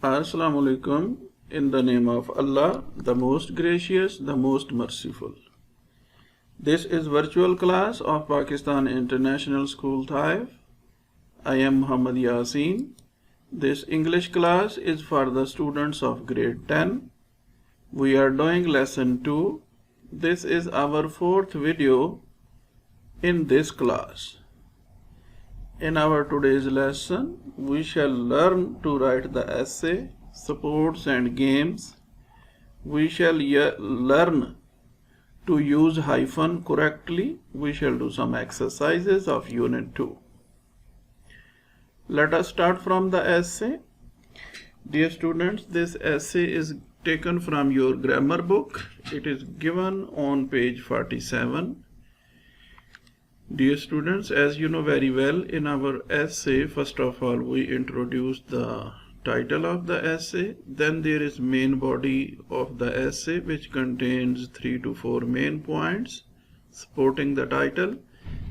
Assalamu alaikum. In the name of Allah, the most gracious, the most merciful. This is virtual class of Pakistan International School Taif. I am Muhammad Yasin. This English class is for the students of grade 10. We are doing lesson 2. This is our fourth video in this class. In our today's lesson, we shall learn to write the essay, sports and games. We shall learn to use hyphen correctly. We shall do some exercises of unit 2. Let us start from the essay. Dear students, this essay is taken from your grammar book. It is given on page 47. Dear students, as you know very well, in our essay, first of all, we introduce the title of the essay. Then there is main body of the essay, which contains 3 to 4 main points supporting the title.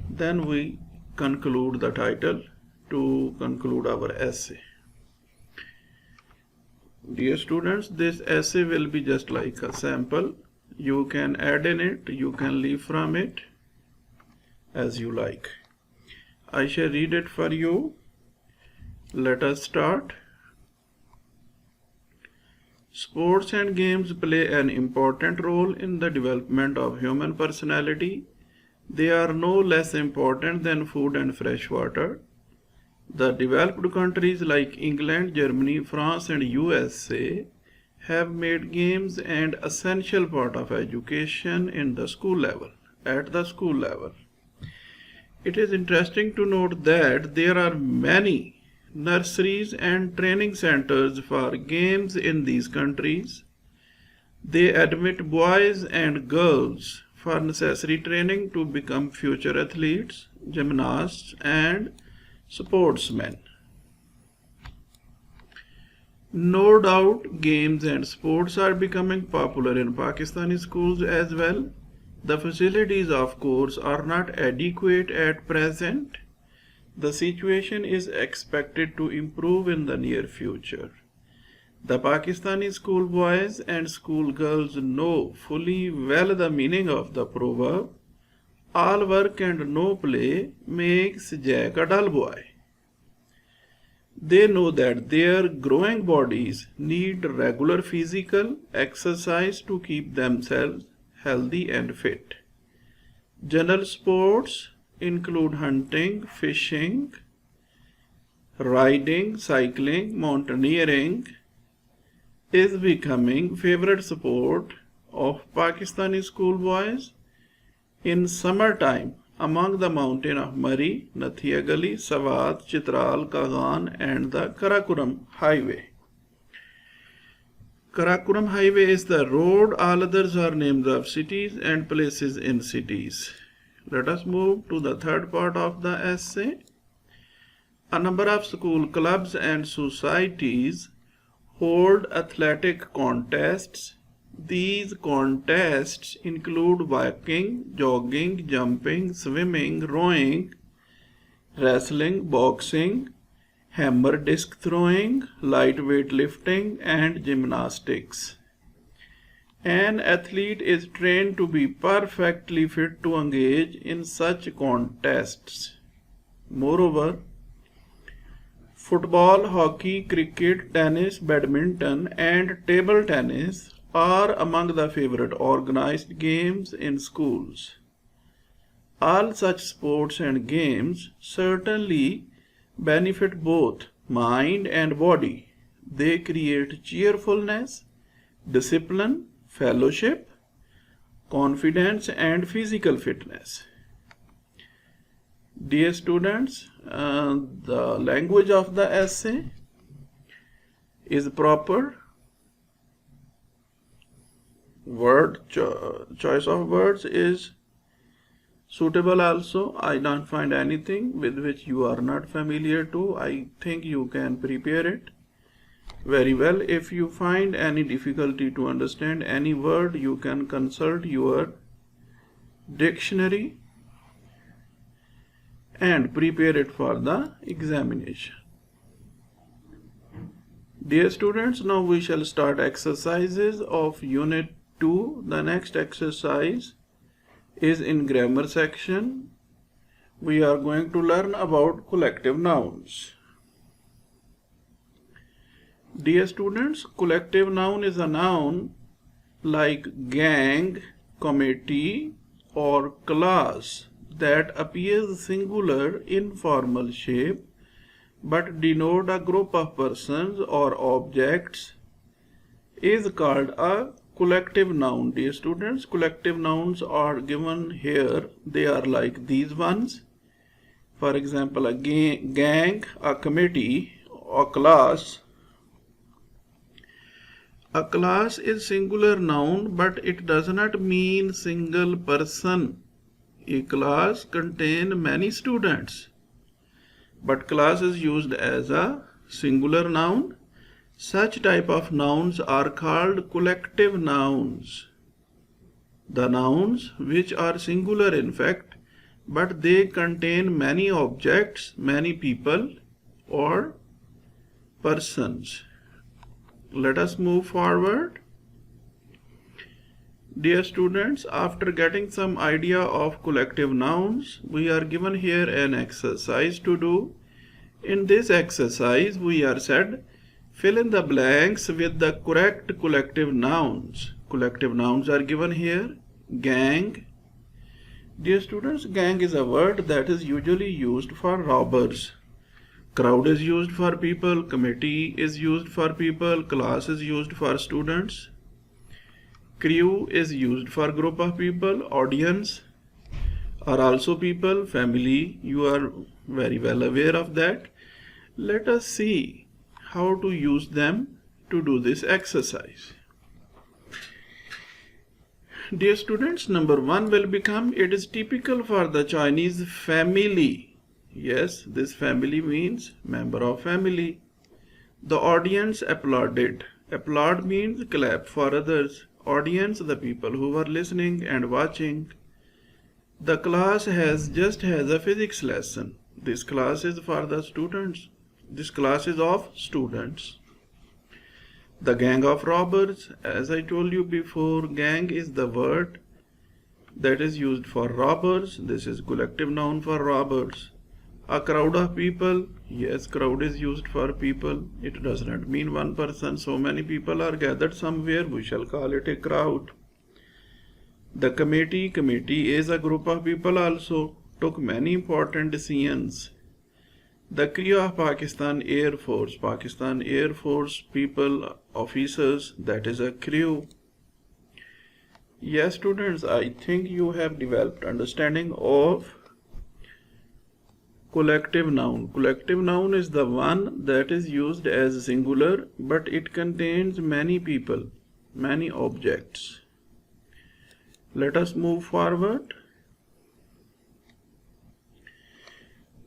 Then we conclude the title to conclude our essay. Dear students, this essay will be just like a sample. You can add in it, you can leave from it, as you like. I shall read it for you. Let us start. Sports and games play an important role in the development of human personality. They are no less important than food and fresh water. The developed countries like England, Germany, France, and USA have made games an essential part of education in the school level, at the school level. It is interesting to note that there are many nurseries and training centers for games in these countries. They admit boys and girls for necessary training to become future athletes, gymnasts, and sportsmen. No doubt, games and sports are becoming popular in Pakistani schools as well. The facilities, of course, are not adequate at present. The situation is expected to improve in the near future. The Pakistani schoolboys and schoolgirls know fully well the meaning of the proverb, "All work and no play makes Jack a dull boy." They know that their growing bodies need regular physical exercise to keep themselves healthy and fit. General sports include hunting, fishing, riding, cycling, mountaineering is becoming favorite sport of Pakistani schoolboys. In summertime, among the mountain of Murree, Nathia Gully, Sawat, Chitral, Kagan, and the Karakoram Highway. Karakoram Highway is the road, all others are names of cities and places in cities. Let us move to the third part of the essay. A number of school clubs and societies hold athletic contests. These contests include biking, jogging, jumping, swimming, rowing, wrestling, boxing, hammer disc throwing, lightweight lifting, and gymnastics. An athlete is trained to be perfectly fit to engage in such contests. Moreover, football, hockey, cricket, tennis, badminton, and table tennis are among the favorite organized games in schools. All such sports and games certainly benefit both mind and body. They create cheerfulness, discipline, fellowship, confidence, and physical fitness. Dear students, the language of the essay is proper. Choice of words is suitable also. I don't find anything with which you are not familiar to. I think you can prepare it very well. If you find any difficulty to understand any word, you can consult your dictionary and prepare it for the examination. Dear students, now we shall start exercises of Unit 2. The next exercise is in grammar section. We are going to learn about collective nouns. Dear students, collective noun is a noun like gang, committee, or class that appears singular in formal shape but denote a group of persons or objects is called a collective noun. Dear students, collective nouns are given here. They are like these ones. For example, a gang, a committee, a class. A class is singular noun, but it does not mean single person. A class contains many students, but class is used as a singular noun. Such type of nouns are called collective nouns. The nouns which are singular in fact, but they contain many objects, many people or persons. Let us move forward. Dear students, after getting some idea of collective nouns, we are given here an exercise to do. In this exercise, we are said, fill in the blanks with the correct collective nouns. Collective nouns are given here. Gang. Dear students, gang is a word that is usually used for robbers. Crowd is used for people, committee is used for people, class is used for students. Crew is used for group of people, audience are also people, family, you are very well aware of that. Let us see how to use them to do this exercise. Dear students, number 1 will become, it is typical for the Chinese family. Yes, this family means member of family. The audience applauded. Applaud means clap for others. Audience, the people who were listening and watching. The class just has a physics lesson. This class is for the students. This class is of students. The gang of robbers, as I told you before, gang is the word that is used for robbers. This is collective noun for robbers. A crowd of people, yes, crowd is used for people. It does not mean one person. So many people are gathered somewhere, we shall call it a crowd. The committee is a group of people also, took many important decisions. The crew of Pakistan Air Force people, officers, that is a crew. Yes, students, I think you have developed understanding of collective noun. Collective noun is the one that is used as singular, but it contains many people, many objects. Let us move forward.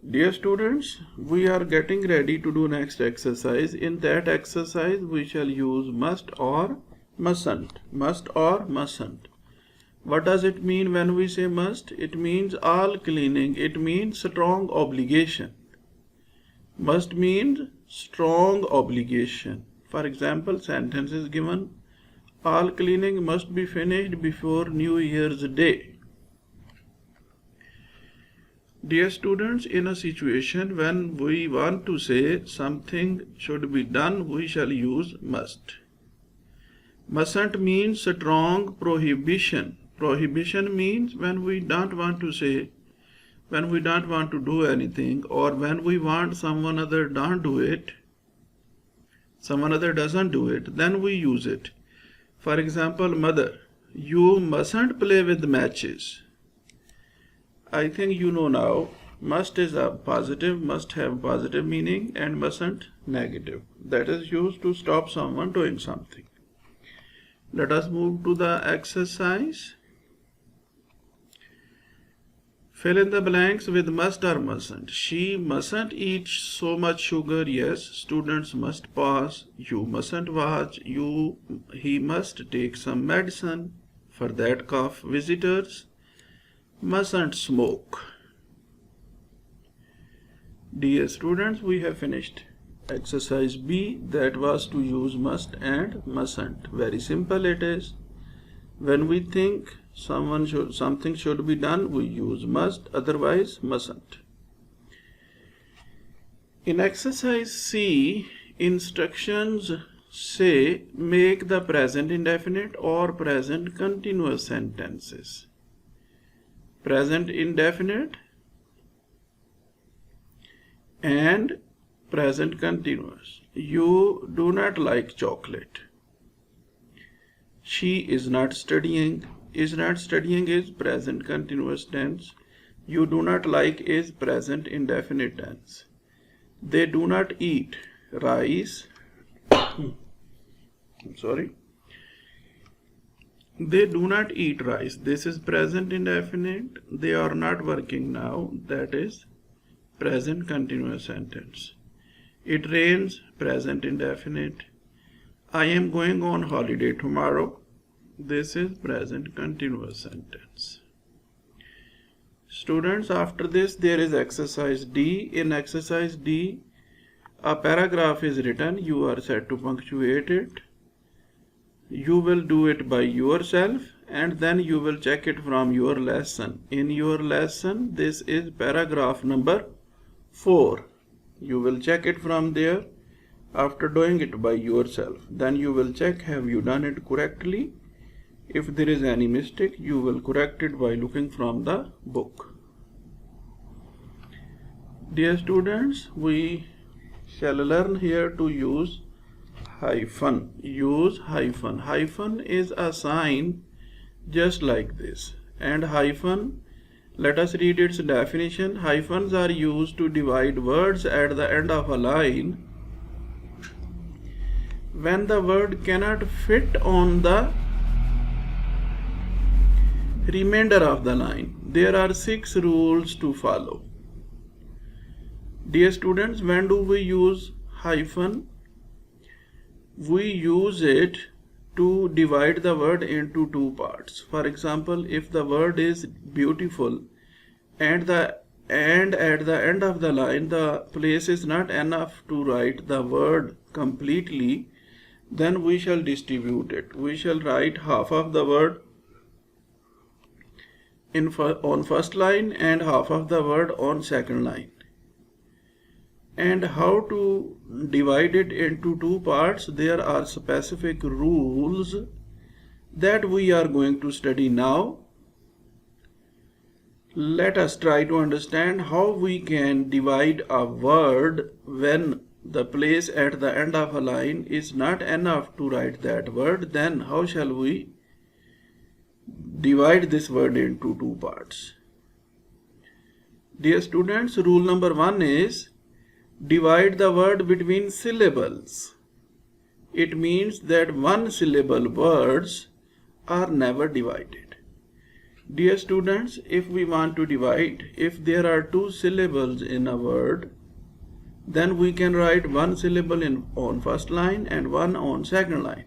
Dear students, we are getting ready to do next exercise. In that exercise, we shall use must or mustn't. Must or mustn't. What does it mean when we say must? It means all cleaning. It means strong obligation. Must means strong obligation. For example, sentence is given, all cleaning must be finished before New Year's Day. Dear students, in a situation when we want to say something should be done, we shall use must. Mustn't means strong prohibition. Prohibition means when we don't want to say, when we don't want to do anything, or when we want someone other don't do it, someone other doesn't do it, then we use it. For example, mother, you mustn't play with matches. I think you know now, must is a positive, must have positive meaning, and mustn't negative. That is used to stop someone doing something. Let us move to the exercise. Fill in the blanks with must or mustn't. She mustn't eat so much sugar. Yes, students must pass. You mustn't watch. He must take some medicine for that cough. Visitors mustn't smoke. Dear students, we have finished Exercise B, that was to use must and mustn't. Very simple it is. When we think something should be done, we use must, otherwise mustn't. In exercise C, instructions say make the present indefinite or present continuous sentences. Present indefinite and present continuous. You do not like chocolate. She is not studying. Is not studying is present continuous tense. You do not like is present indefinite tense. They do not eat rice. They do not eat rice. This is present indefinite. They are not working now. That is present continuous sentence. It rains, present indefinite. I am going on holiday tomorrow. This is present continuous sentence. Students, after this there is exercise D. In exercise D, a paragraph is written. You are set to punctuate it. You will do it by yourself and then you will check it from your lesson. In your lesson, this is paragraph number 4. You will check it from there after doing it by yourself. Then you will check have you done it correctly. If there is any mistake, you will correct it by looking from the book. Dear students, we shall learn here to use hyphen. Use hyphen. Hyphen is a sign just like this. And hyphen, let us read its definition. Hyphens are used to divide words at the end of a line when the word cannot fit on the remainder of the line. There are 6 rules to follow. Dear students, when do we use hyphen? We use it to divide the word into 2 parts. For example, if the word is beautiful and at the end of the line the place is not enough to write the word completely, then we shall distribute it. We shall write half of the word on first line and half of the word on second line. And how to divide it into 2 parts? There are specific rules that we are going to study now. Let us try to understand how we can divide a word when the place at the end of a line is not enough to write that word. Then how shall we divide this word into 2 parts? Dear students, rule number 1 is divide the word between syllables. It means that 1 syllable words are never divided. Dear students, if we want to divide, if there are 2 syllables in a word, then we can write 1 syllable on first line and 1 on second line.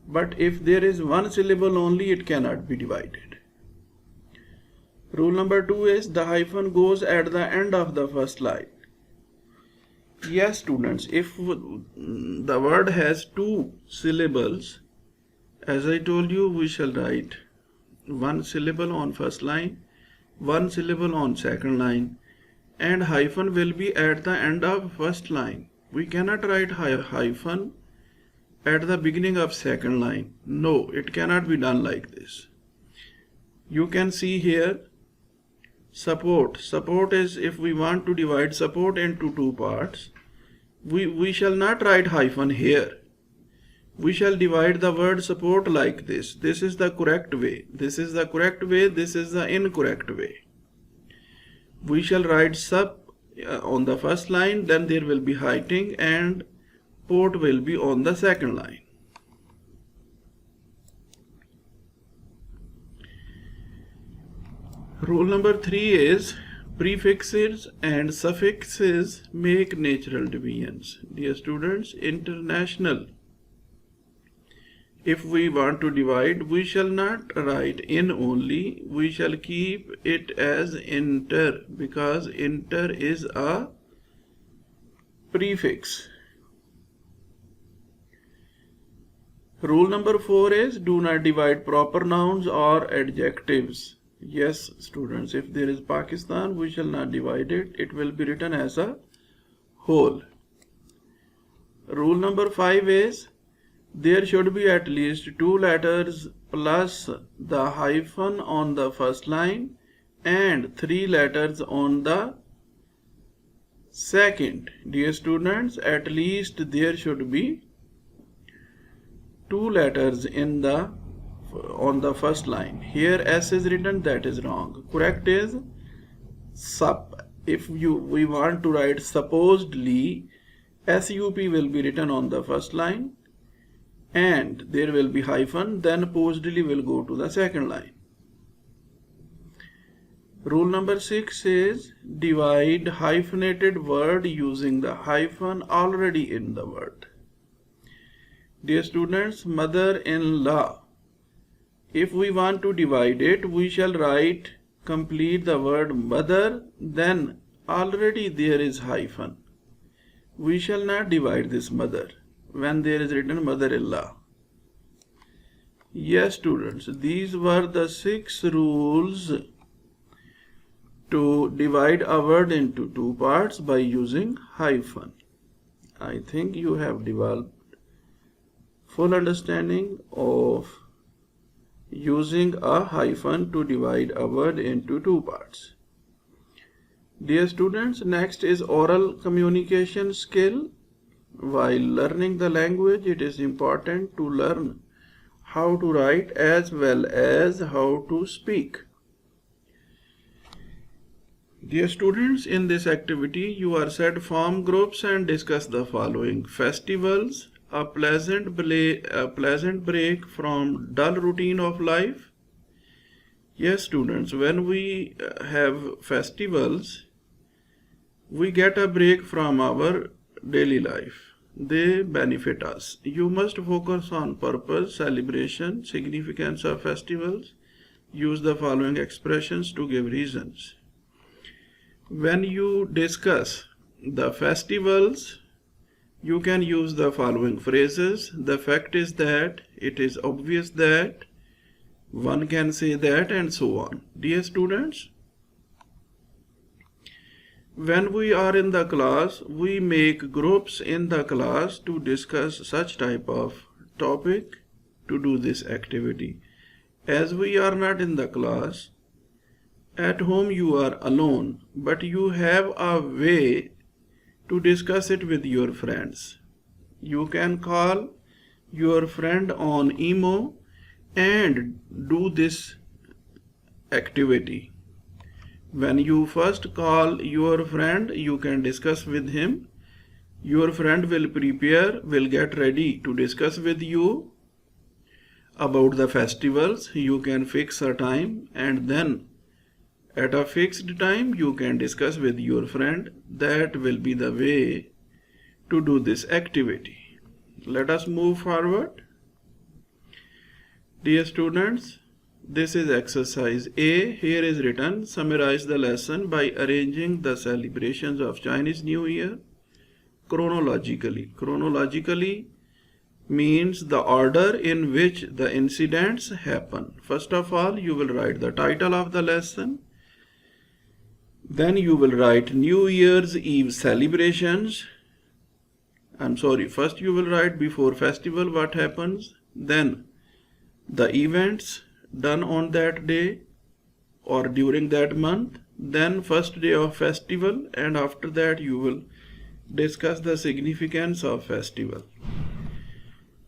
But if there is 1 syllable only, it cannot be divided. Rule number 2 is the hyphen goes at the end of the first line. Yes, students, if the word has 2 syllables, as I told you, we shall write 1 syllable on first line, 1 syllable on second line, and hyphen will be at the end of first line. We cannot write hyphen at the beginning of second line. No, it cannot be done like this. You can see here support. Support is, if we want to divide support into 2 parts, we shall not write hyphen here. We shall divide the word support like this. This is the correct way. This is the correct way. This is the incorrect way. We shall write sub on the first line, then there will be heighting, and port will be on the second line. Rule number 3 is prefixes and suffixes make natural divisions. Dear students, international. If we want to divide, we shall not write in only. We shall keep it as inter, because inter is a prefix. Rule number 4 is do not divide proper nouns or adjectives. Yes, students, if there is Pakistan, we shall not divide it. It will be written as a whole. Rule number 5 is there should be at least 2 letters plus the hyphen on the first line and 3 letters on the second. Dear students, at least there should be 2 letters on the first line. Here S is written, that is wrong. Correct is sup. If we want to write supposedly, SUP will be written on the first line and there will be hyphen, then supposedly will go to the second line. Rule number 6 is divide hyphenated word using the hyphen already in the word. Dear students, mother-in-law. If we want to divide it, we shall write complete the word mother, then already there is hyphen. We shall not divide this mother when there is written mother-in-law. Yes, students, these were the 6 rules to divide a word into 2 parts by using hyphen. I think you have developed full understanding of using a hyphen to divide a word into 2 parts. Dear students, next is oral communication skill. While learning the language, it is important to learn how to write as well as how to speak. Dear students, in this activity, you are set form groups and discuss the following: festivals, a pleasant break from dull routine of life. Yes, students, when we have festivals, we get a break from our daily life. They benefit us. You must focus on purpose, celebration, significance of festivals. Use the following expressions to give reasons. When you discuss the festivals, you can use the following phrases. The fact is that, it is obvious that, one can say that, and so on. Dear students, when we are in the class, we make groups in the class to discuss such type of topic, to do this activity. As we are not in the class, at home you are alone, but you have a way to discuss it with your friends. You can call your friend on email and do this activity. When you first call your friend, you can discuss with him. Your friend will get ready to discuss with you about the festivals. You can fix a time, and then at a fixed time you can discuss with your friend. That will be the way to do this activity. Let us move forward. Dear students, this is exercise A. Here is written, summarize the lesson by arranging the celebrations of Chinese New Year chronologically. Chronologically means the order in which the incidents happen. First of all, you will write the title of the lesson. Then you will write New Year's Eve celebrations. First you will write before festival what happens, then the events done on that day or during that month, then first day of festival, and after that you will discuss the significance of festival.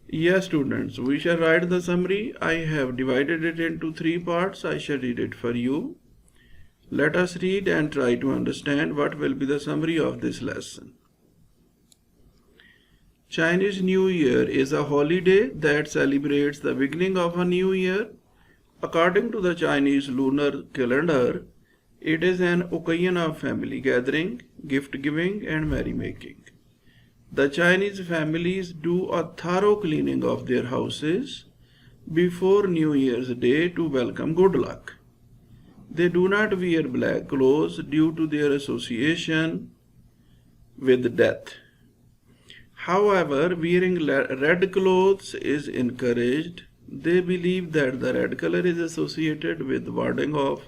Yes, students, we shall write the summary. I have divided it into 3 parts. I shall read it for you. Let us read and try to understand what will be the summary of this lesson. Chinese New Year is a holiday that celebrates the beginning of a new year. According to the Chinese lunar calendar, it is an occasion of family gathering, gift giving, and merrymaking. The Chinese families do a thorough cleaning of their houses before New Year's Day to welcome good luck. They do not wear black clothes due to their association with death. However, wearing red clothes is encouraged. They believe that the red color is associated with warding off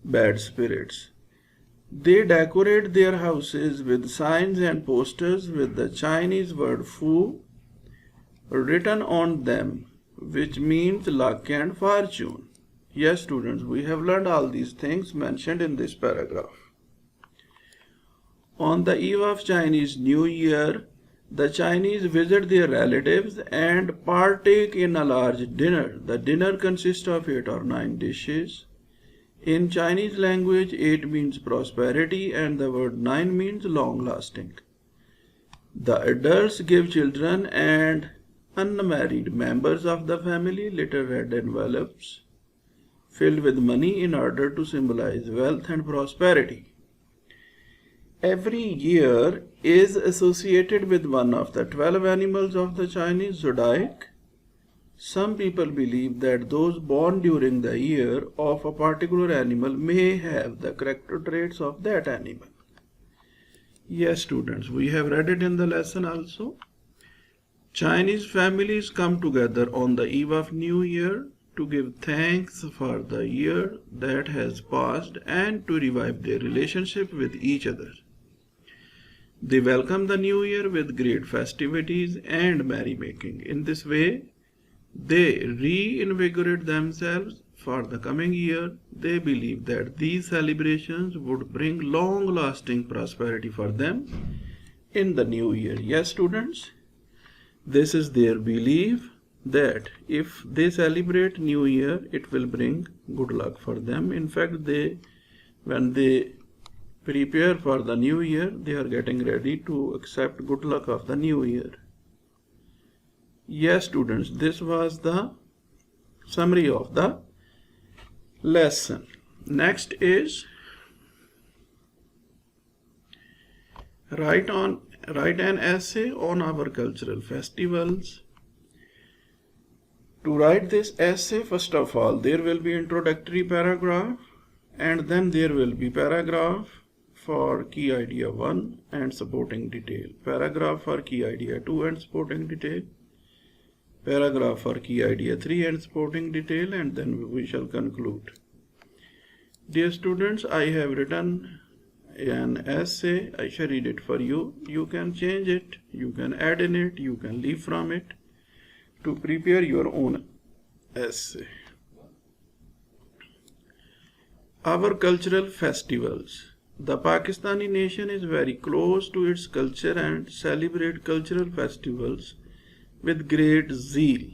bad spirits. They decorate their houses with signs and posters with the Chinese word Fu written on them, which means luck and fortune. Yes, students, we have learned all these things mentioned in this paragraph. On the eve of Chinese New Year, the Chinese visit their relatives and partake in a large dinner. The dinner consists of 8 or 9 dishes. In Chinese language, 8 means prosperity and the word 9 means long lasting. The adults give children and unmarried members of the family little red envelopes filled with money in order to symbolize wealth and prosperity. Every year is associated with one of the 12 animals of the Chinese zodiac. Some people believe that those born during the year of a particular animal may have the character traits of that animal. Yes, students, we have read it in the lesson also. Chinese families come together on the eve of New Year to give thanks for the year that has passed and to revive their relationship with each other. They welcome the new year with great festivities and merrymaking. In this way, they reinvigorate themselves for the coming year. They believe that these celebrations would bring long-lasting prosperity for them in the new year. Yes, students, this is their belief that if they celebrate New Year, it will bring good luck for them. In fact, when they prepare for the new year, they are getting ready to accept good luck of the new year. Yes, students, this was the summary of the lesson. Next is write an essay on our cultural festivals. To write this essay, first of all, there will be introductory paragraph and then there will be paragraph for key idea 1 and supporting detail, paragraph for key idea 2 and supporting detail, paragraph for key idea 3 and supporting detail, and then we shall conclude. Dear students, I have written an essay. I shall read it for you. You can change it, you can add in it, you can leave from it to prepare your own essay. Our cultural festivals. The Pakistani nation is very close to its culture and celebrate cultural festivals with great zeal.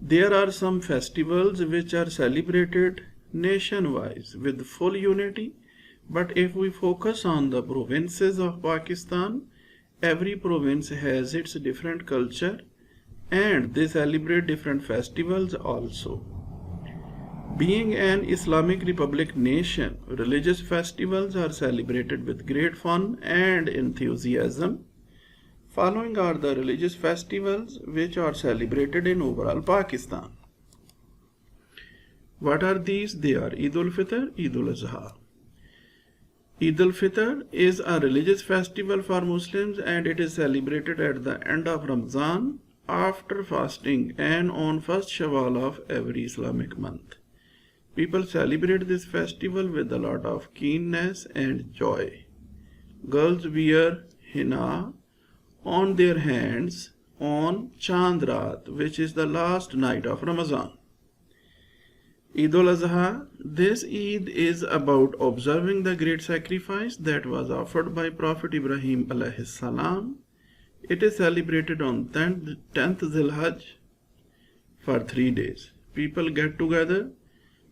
There are some festivals which are celebrated nationwide with full unity, but if we focus on the provinces of Pakistan, every province has its different culture and they celebrate different festivals also. Being an Islamic Republic nation, religious festivals are celebrated with great fun and enthusiasm. Following are the religious festivals which are celebrated in overall Pakistan. What are these? They are Eid al-Fitr, Eid al-Azha. Eid al-Fitr is a religious festival for Muslims and it is celebrated at the end of Ramadan after fasting and on first Shawwal of every Islamic month. People celebrate this festival with a lot of keenness and joy. Girls wear henna on their hands on Chand Raat, which is the last night of Ramadan. Eid al-Azha, this Eid is about observing the great sacrifice that was offered by Prophet Ibrahim alayhi salam. It is celebrated on 10th Zilhajj for 3 days. People get together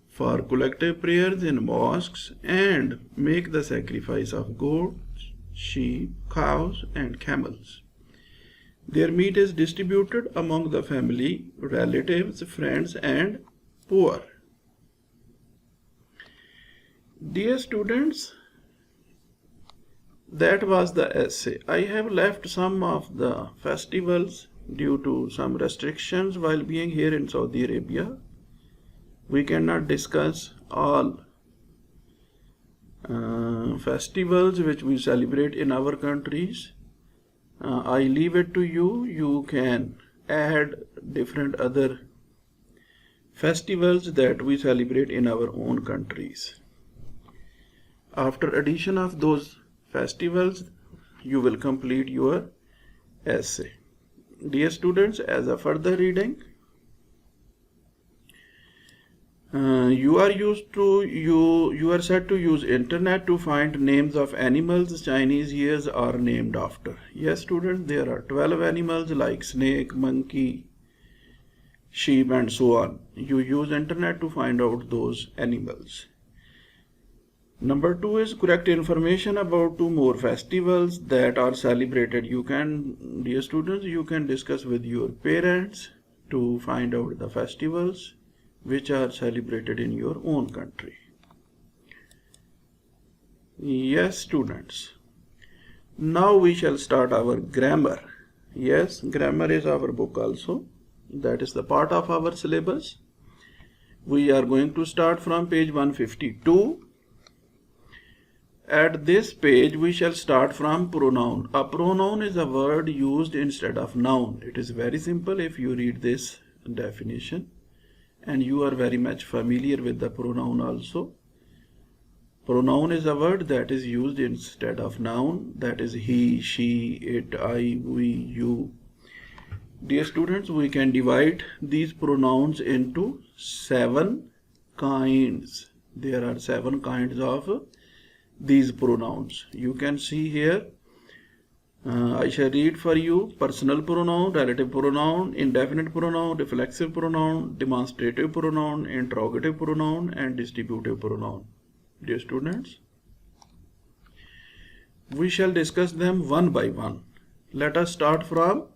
for collective prayers in mosques and make the sacrifice of goats, sheep, cows and camels. Their meat is distributed among the family, relatives, friends and poor. Dear students, that was the essay. I have left some of the festivals due to some restrictions while being here in Saudi Arabia. We cannot discuss all festivals which we celebrate in our countries. I leave it to you. You can add different other festivals that we celebrate in our own countries. After addition of those festivals, you will complete your essay. Dear students, as a further reading, you are set to use internet to find names of animals Chinese years are named after. Yes, students, there are 12 animals like snake, monkey, sheep, and so on. You use internet to find out those animals. Number 2 is correct information about 2 more festivals that are celebrated. You can, dear students, you can discuss with your parents to find out the festivals which are celebrated in your own country. Yes, students. Now we shall start our grammar. Yes, grammar is our book also. That is the part of our syllabus. We are going to start from page 152. At this page, we shall start from pronoun. A pronoun is a word used instead of noun. It is very simple if you read this definition. And you are very much familiar with the pronoun also. Pronoun is a word that is used instead of noun. That is he, she, it, I, we, you. Dear students, we can divide these pronouns into 7 kinds. There are 7 kinds of these pronouns. You can see here. I shall read for you: personal pronoun, relative pronoun, indefinite pronoun, reflexive pronoun, demonstrative pronoun, interrogative pronoun, and distributive pronoun. Dear students, we shall discuss them one by one. Let us start from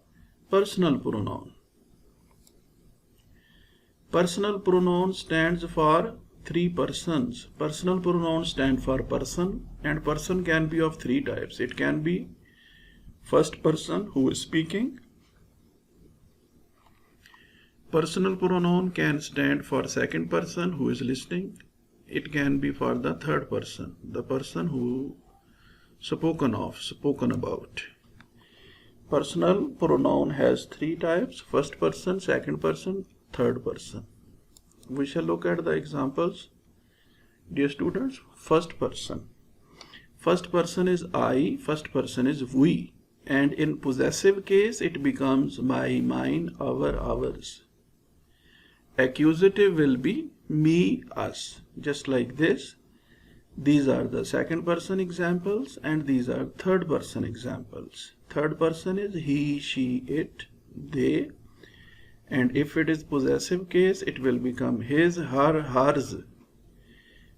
personal pronoun. Personal pronoun stands for 3 persons. Personal pronouns stand for person, and person can be of 3 types. It can be first person who is speaking. Personal pronoun can stand for second person who is listening. It can be for the third person, the person who spoken about. Personal pronoun has 3 types: first person, second person, third person. We shall look at the examples. Dear students, first person. First person is I, first person is we. And in possessive case, it becomes my, mine, our, ours. Accusative will be me, us. Just like this. These are the second person examples and these are third person examples. Third person is he, she, it, they. And if it is possessive case, it will become his, her, hers.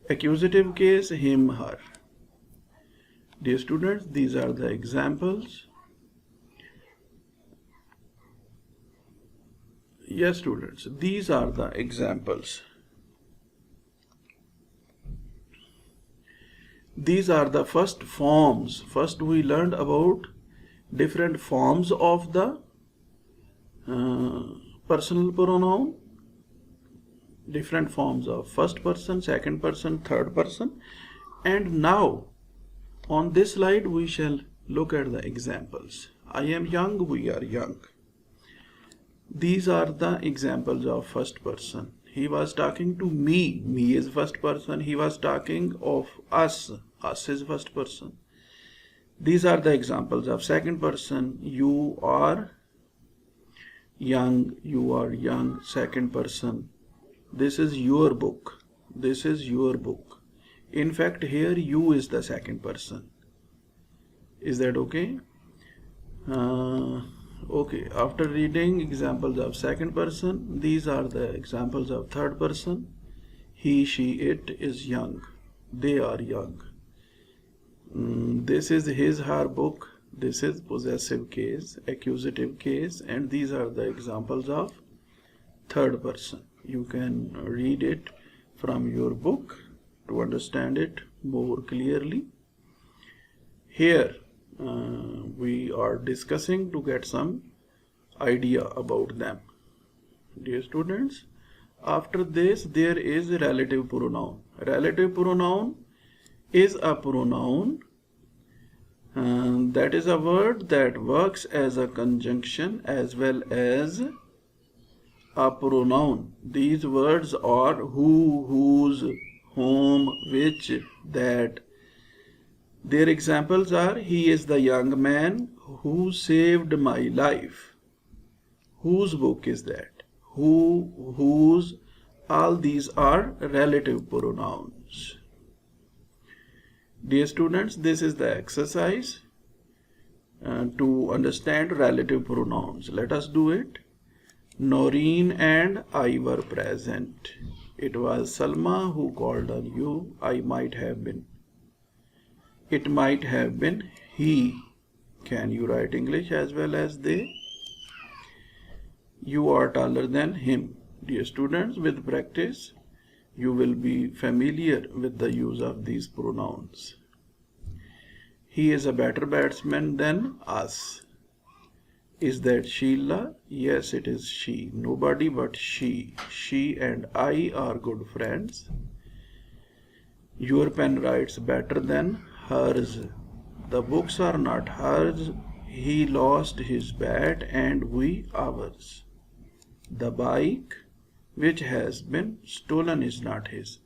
Accusative case, him, her. Dear students, these are the examples. Yes, students, these are the examples. These are the first forms. First, we learned about different forms of the personal pronoun. Different forms of first person, second person, third person. And now, on this slide, we shall look at the examples. I am young, we are young. These are the examples of first person. He was talking to me. Me is first person. He was talking of us. Us is first person. These are the examples of second person. You are young. You are young. Second person. This is your book. This is your book. In fact, here you is the second person. Is that okay? Okay, after reading examples of second person, these are the examples of third person. He, she, it is young. They are young. This is his, her book. This is possessive case, accusative case, and these are the examples of third person. You can read it from your book to understand it more clearly. Here, we are discussing to get some idea about them. Dear students, after this there is a relative pronoun. Relative pronoun is a pronoun That is a word that works as a conjunction as well as a pronoun. These words are who, whose, whom, which, that. Their examples are: he is the young man who saved my life. Whose book is that? Who, whose, all these are relative pronouns. Dear students, this is the exercise to understand relative pronouns. Let us do it. Noreen and I were present. It was Salma who called on you. I might have been. It might have been he. Can you write English as well as they? You are taller than him. Dear students, with practice, you will be familiar with the use of these pronouns. He is a better batsman than us. Is that Sheila? Yes, it is she. Nobody but she. She and I are good friends. Your pen writes better than hers. The books are not hers. He lost his bat and we ours. The bike which has been stolen is not his.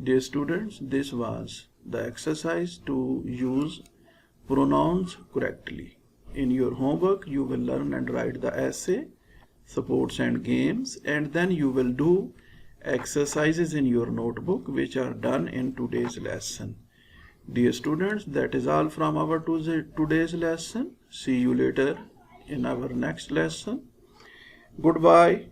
Dear students, this was the exercise to use pronouns correctly. In your homework, you will learn and write the essay, sports and games, and then you will do exercises in your notebook which are done in today's lesson. Dear students, that is all from our today's lesson. See you later in our next lesson. Goodbye.